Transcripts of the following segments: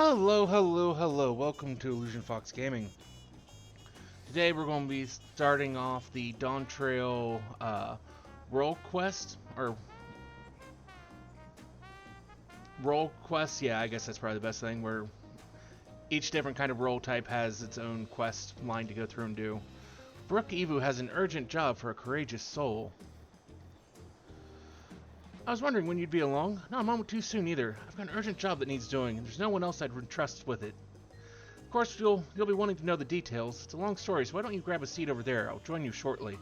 Hello, hello, hello. Welcome to Illusion Fox Gaming. Today we're going to be starting off the dawntrail role quest, or role quest. Yeah, I guess that's probably the best thing, where each different kind of role type has its own quest line to go through and do. Brooke Evu has an urgent job for a courageous soul. I was wondering when you'd be along. Not a moment too soon either. I've got an urgent job that needs doing, and there's no one else I'd entrust with it. Of course, you'll be wanting to know the details. It's a long story, so why don't you grab a seat over there? I'll join you shortly.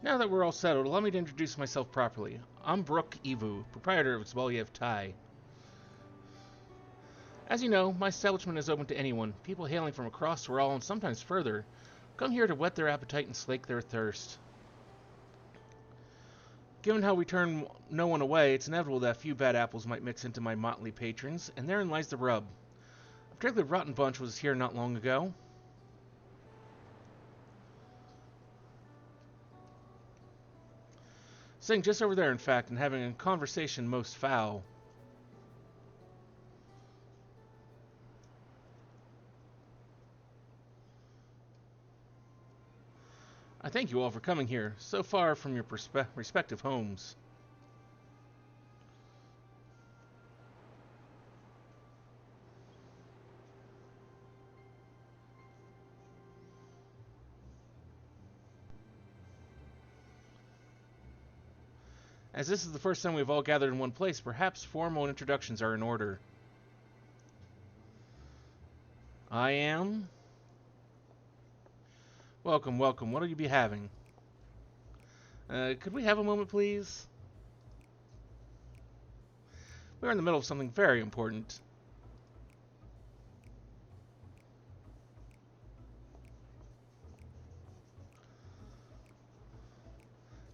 Now that we're all settled, allow me to introduce myself properly. I'm Brooke Evu, proprietor of Zbaliev Thai. As you know, my establishment is open to anyone, people hailing from across Ural and sometimes further. Come here to whet their appetite and slake their thirst. Given how we turn no one away, it's inevitable that a few bad apples might mix into my motley patrons, and therein lies the rub. A particularly rotten bunch was here not long ago. Sitting just over there, in fact, and having a conversation most foul. I thank you all for coming here, so far from your respective homes. As this is the first time we've all gathered in one place, perhaps formal introductions are in order. I am... Welcome, welcome. What'll you be having? Could we have a moment, please? We're in the middle of something very important.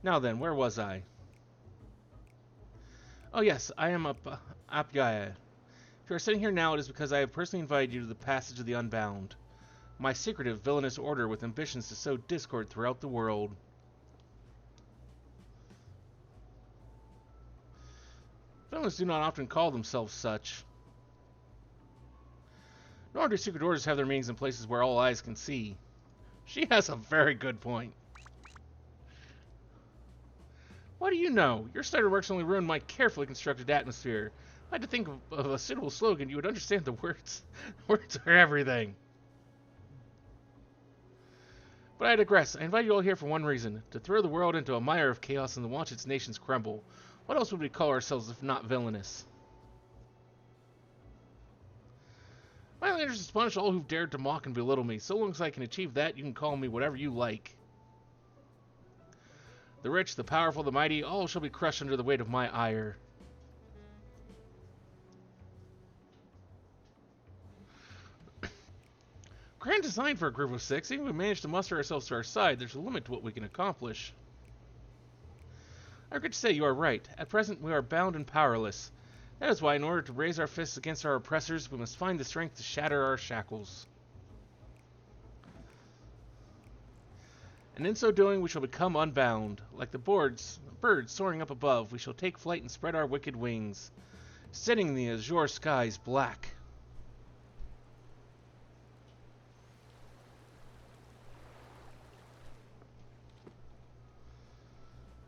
Now then, where was I? Oh yes, I am Apgaya. If you are sitting here now, it is because I have personally invited you to the passage of the Unbound. My secretive, villainous order with ambitions to sow discord throughout the world. Villains do not often call themselves such. Nor do secret orders have their meetings in places where all eyes can see. She has a very good point. What do you know? Your stutter works only ruined my carefully constructed atmosphere. If I had to think of a suitable slogan, you would understand the words. Words are everything. But I digress. I invite you all here for one reason: to throw the world into a mire of chaos and to watch its nations crumble. What else would we call ourselves if not villainous? My only interest is to punish all who've dared to mock and belittle me. So long as I can achieve that, you can call me whatever you like. The rich, the powerful, the mighty, all shall be crushed under the weight of my ire. Grand design for a group of six. Even if we manage to muster ourselves to our side, there's a limit to what we can accomplish. I regret to say you are right. At present, we are bound and powerless. That is why, in order to raise our fists against our oppressors, we must find the strength to shatter our shackles. And in so doing, we shall become unbound. Like the birds soaring up above, we shall take flight and spread our wicked wings, setting the azure skies black.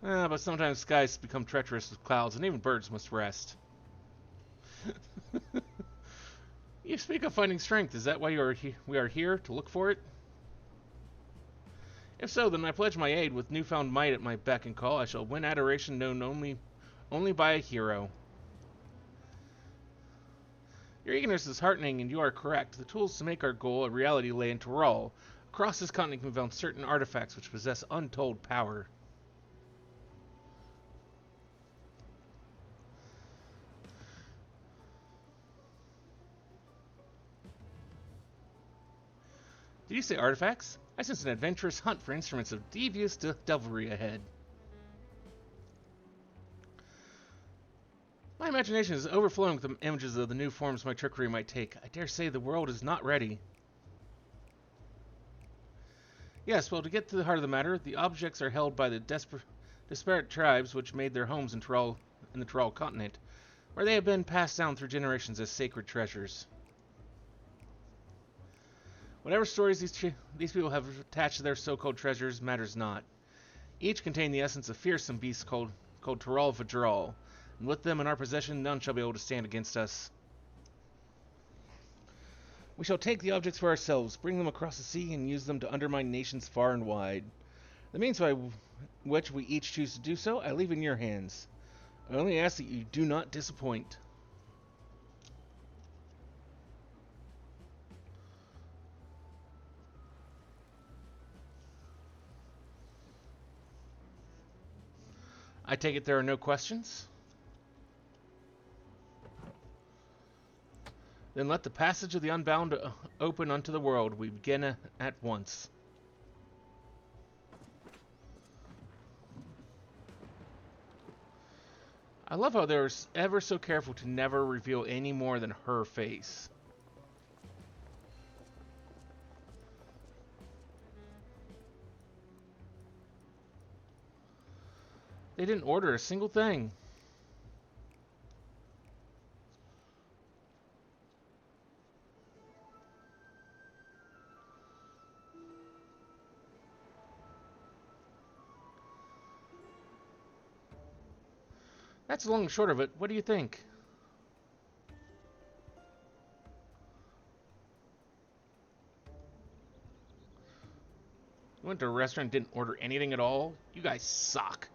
But sometimes skies become treacherous with clouds, and even birds must rest. You speak of finding strength. Is that why we are here, to look for it? If so, then I pledge my aid. With newfound might at my beck and call, I shall win adoration known only by a hero. Your eagerness is heartening, and you are correct. The tools to make our goal a reality lay in Tural. Across this continent can be found certain artifacts which possess untold power. Did you say artifacts? I sense an adventurous hunt for instruments of devious devilry ahead. My imagination is overflowing with the images of the new forms my trickery might take. I dare say the world is not ready. Yes, well, to get to the heart of the matter, the objects are held by the disparate tribes which made their homes in the Tyrol continent, where they have been passed down through generations as sacred treasures. Whatever stories these people have attached to their so-called treasures matters not. Each contain the essence of fearsome beasts called Tyrol Fajral, and with them in our possession, none shall be able to stand against us. We shall take the objects for ourselves, bring them across the sea, and use them to undermine nations far and wide. The means by which we each choose to do so, I leave in your hands. I only ask that you do not disappoint. I take it there are no questions? Then let the passage of the unbound open unto the world. We begin at once. I love how they're ever so careful to never reveal any more than her face. They didn't order a single thing. That's the long and short of it. What do you think? You went to a restaurant and didn't order anything at all? You guys suck.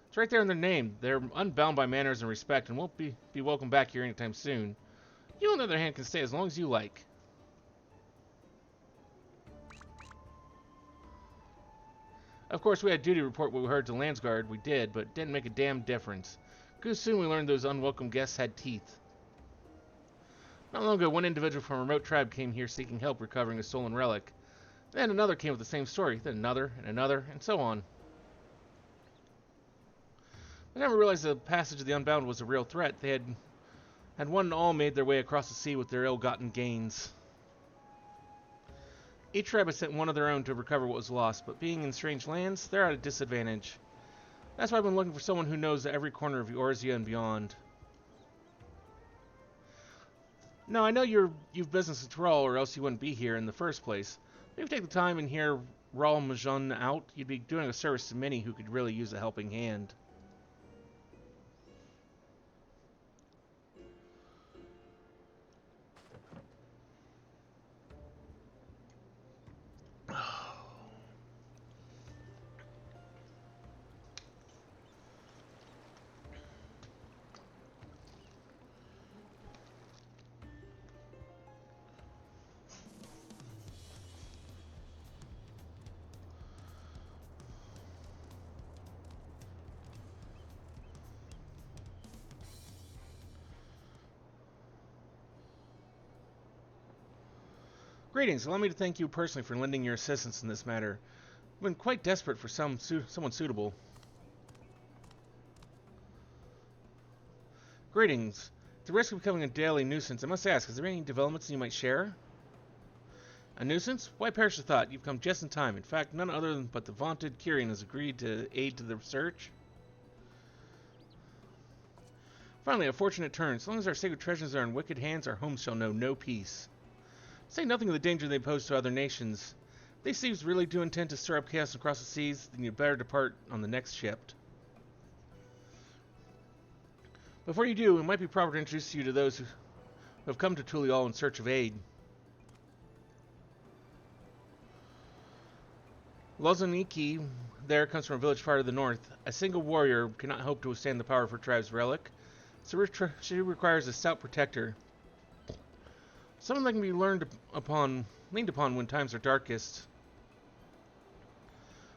It's right there in their name. They're unbound by manners and respect and won't be welcome back here anytime soon. You, on the other hand, can stay as long as you like. Of course, we had duty to report what we heard to Landsguard. We did, but it didn't make a damn difference. Because soon we learned those unwelcome guests had teeth. Not long ago, one individual from a remote tribe came here seeking help recovering a stolen relic. Then another came with the same story. Then another, and so on. I never realized the passage of the Unbound was a real threat. They had one and all made their way across the sea with their ill-gotten gains. Each tribe has sent one of their own to recover what was lost, but being in strange lands, they're at a disadvantage. That's why I've been looking for someone who knows every corner of Eorzea and beyond. No, I know you've business at Tyrol, or else you wouldn't be here in the first place. Maybe take the time and hear Raul Majon out. You'd be doing a service to many who could really use a helping hand. Greetings. Allow me to thank you personally for lending your assistance in this matter. I've been quite desperate for someone suitable. Greetings. At the risk of becoming a daily nuisance, I must ask, is there any developments you might share? A nuisance? Why perish the thought? You've come just in time. In fact, none other but the vaunted Kyrian has agreed to aid to the search. Finally, a fortunate turn. As long as our sacred treasures are in wicked hands, our homes shall know no peace. Say nothing of the danger they pose to other nations. If these thieves really do intend to stir up chaos across the seas, then you'd better depart on the next ship. Before you do, it might be proper to introduce you to those who have come to Tulial in search of aid. Lozaniki there comes from a village far to the north. A single warrior cannot hope to withstand the power of her tribe's relic, so she requires a stout protector. Someone that can be leaned upon when times are darkest.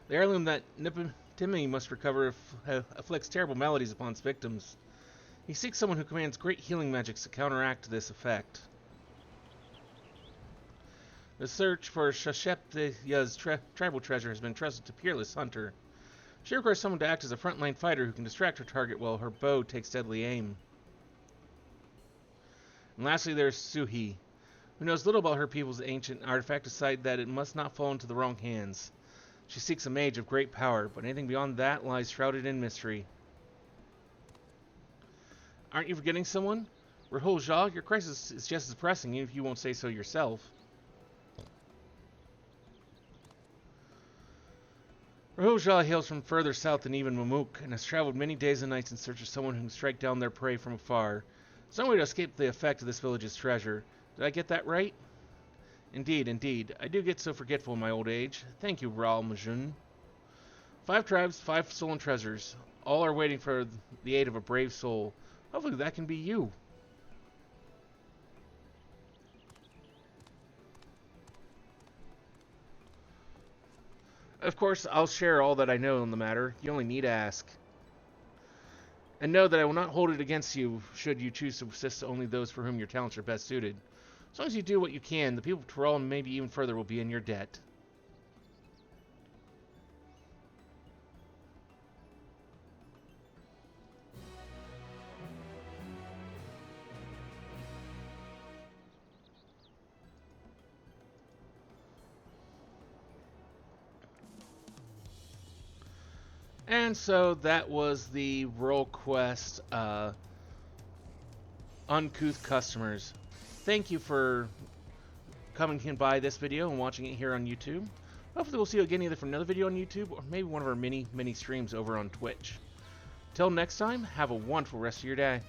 The heirloom that Nipitimi must recover afflicts terrible maladies upon its victims. He seeks someone who commands great healing magics to counteract this effect. The search for Shasheptiya's tribal treasure has been entrusted to Peerless Hunter. She requires someone to act as a frontline fighter who can distract her target while her bow takes deadly aim. And lastly, there's Suhi, who knows little about her people's ancient artifact, decided that it must not fall into the wrong hands. She seeks a mage of great power, but anything beyond that lies shrouded in mystery. Aren't you forgetting someone? Rahul Jha, your crisis is just as pressing, even if you won't say so yourself. Rahul Jha hails from further south than even Mamuk, and has traveled many days and nights in search of someone who can strike down their prey from afar. Some way to escape the effect of this village's treasure. Did I get that right? Indeed, indeed. I do get so forgetful in my old age. Thank you, Raal Majun. 5 tribes, 5 stolen treasures. All are waiting for the aid of a brave soul. Hopefully that can be you. Of course, I'll share all that I know on the matter. You only need to ask. And know that I will not hold it against you should you choose to assist only those for whom your talents are best suited. As long as you do what you can, the people of Tyrell and maybe even further will be in your debt. And so that was the Roll Quest Uncouth Customers. Thank you for coming by this video and watching it here on YouTube. Hopefully we'll see you again either from another video on YouTube or maybe one of our mini streams over on Twitch. Till next time, have a wonderful rest of your day.